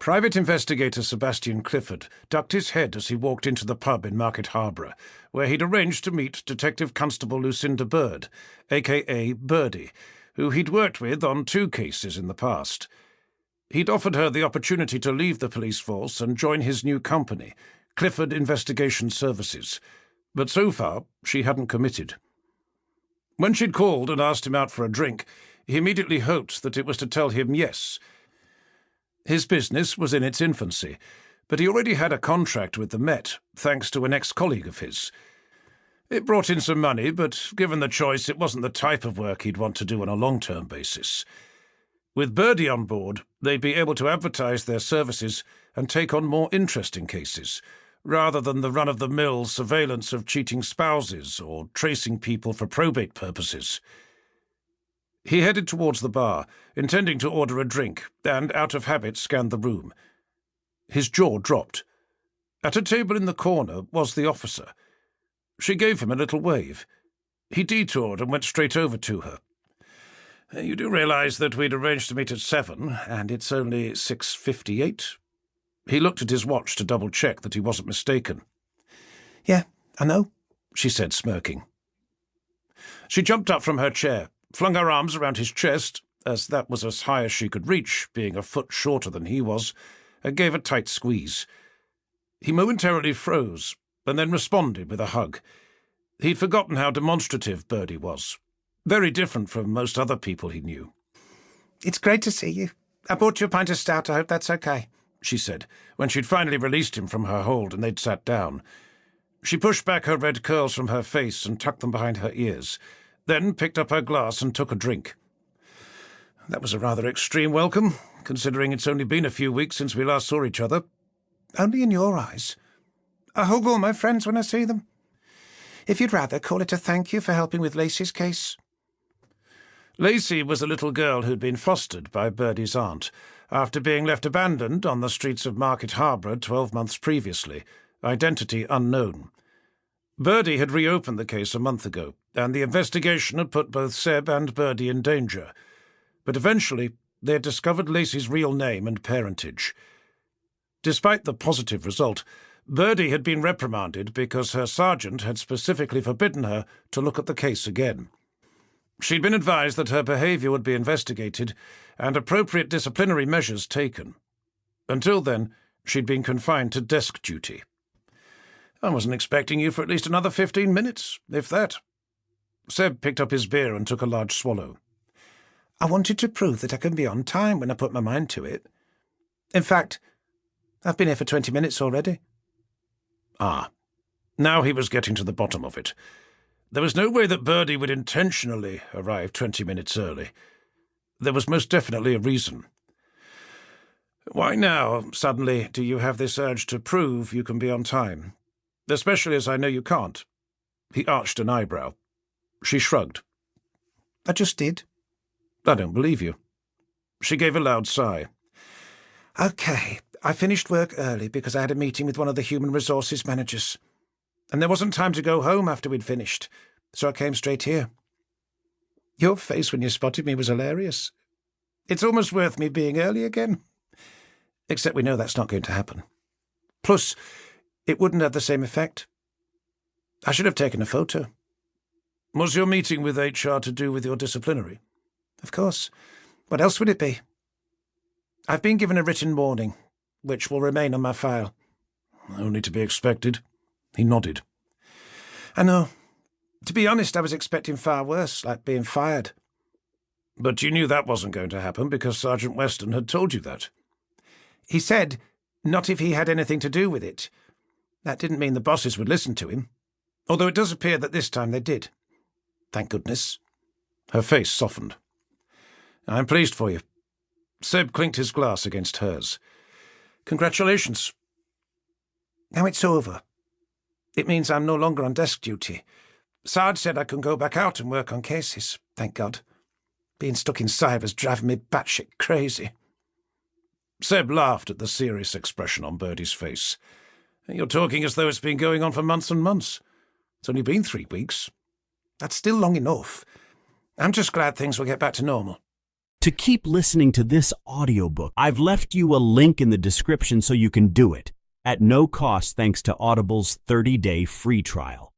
Private investigator Sebastian Clifford ducked his head as he walked into the pub in Market Harborough, where he'd arranged to meet Detective Constable Lucinda Bird, a.k.a. Birdie, who he'd worked with on 2 cases in the past. He'd offered her the opportunity to leave the police force and join his new company, Clifford Investigation Services, but so far she hadn't committed. When she'd called and asked him out for a drink, he immediately hoped that it was to tell him yes. His business was in its infancy, but he already had a contract with the Met, thanks to an ex-colleague of his. It brought in some money, but given the choice, it wasn't the type of work he'd want to do on a long-term basis. With Birdie on board, they'd be able to advertise their services and take on more interesting cases, rather than the run-of-the-mill surveillance of cheating spouses or tracing people for probate purposes. He headed towards the bar, intending to order a drink, and, out of habit, scanned the room. His jaw dropped. At a table in the corner was the officer. She gave him a little wave. He detoured and went straight over to her. "You do realise that we'd arranged to meet at 7, and it's only 6:58? He looked at his watch to double-check that he wasn't mistaken. "Yeah, I know," she said, smirking. She jumped up from her chair, flung her arms around his chest, as that was as high as she could reach, being a foot shorter than he was, and gave a tight squeeze. He momentarily froze, and then responded with a hug. He'd forgotten how demonstrative Birdie was. Very different from most other people he knew. "It's great to see you. I bought you a pint of stout. I hope that's okay," she said, when she'd finally released him from her hold and they'd sat down. She pushed back her red curls from her face and tucked them behind her ears, then picked up her glass and took a drink. "That was a rather extreme welcome, considering it's only been a few weeks since we last saw each other." "Only in your eyes. I hug all my friends when I see them. If you'd rather, call it a thank you for helping with Lacey's case." Lacey was a little girl who'd been fostered by Birdie's aunt, after being left abandoned on the streets of Market Harborough 12 months previously, identity unknown. Birdie had reopened the case a month ago, and the investigation had put both Seb and Birdie in danger. But eventually, they had discovered Lacey's real name and parentage. Despite the positive result, Birdie had been reprimanded because her sergeant had specifically forbidden her to look at the case again. She'd been advised that her behaviour would be investigated and appropriate disciplinary measures taken. Until then, she'd been confined to desk duty. "I wasn't expecting you for at least another 15 minutes, if that." Seb picked up his beer and took a large swallow. "I wanted to prove that I can be on time when I put my mind to it. In fact, I've been here for 20 minutes already." Ah, now he was getting to the bottom of it. There was no way that Birdie would intentionally arrive 20 minutes early. There was most definitely a reason. "Why now, suddenly, do you have this urge to prove you can be on time? Especially as I know you can't." He arched an eyebrow. She shrugged. "I just did." "I don't believe you." She gave a loud sigh. "Okay, I finished work early because I had a meeting with one of the human resources managers. And there wasn't time to go home after we'd finished, so I came straight here. Your face when you spotted me was hilarious. It's almost worth me being early again. Except we know that's not going to happen. Plus, it wouldn't have the same effect. I should have taken a photo." "Was your meeting with HR to do with your disciplinary?" "Of course. What else would it be? I've been given a written warning, which will remain on my file." "Only to be expected." He nodded. "I know. To be honest, I was expecting far worse, like being fired." "But you knew that wasn't going to happen because Sergeant Weston had told you that." "He said not if he had anything to do with it. That didn't mean the bosses would listen to him, although it does appear that this time they did. Thank goodness." Her face softened. "I'm pleased for you." Seb clinked his glass against hers. "Congratulations." "Now it's over. It means I'm no longer on desk duty. Sarge said I can go back out and work on cases, thank God. Being stuck inside was driving me batshit crazy." Seb laughed at the serious expression on Birdie's face. "You're talking as though it's been going on for months and months. It's only been 3 weeks. That's still long enough. I'm just glad things will get back to normal." to keep listening to this audiobook. I've left you a link in the description so you can do it, at no cost thanks to Audible's 30-day free trial.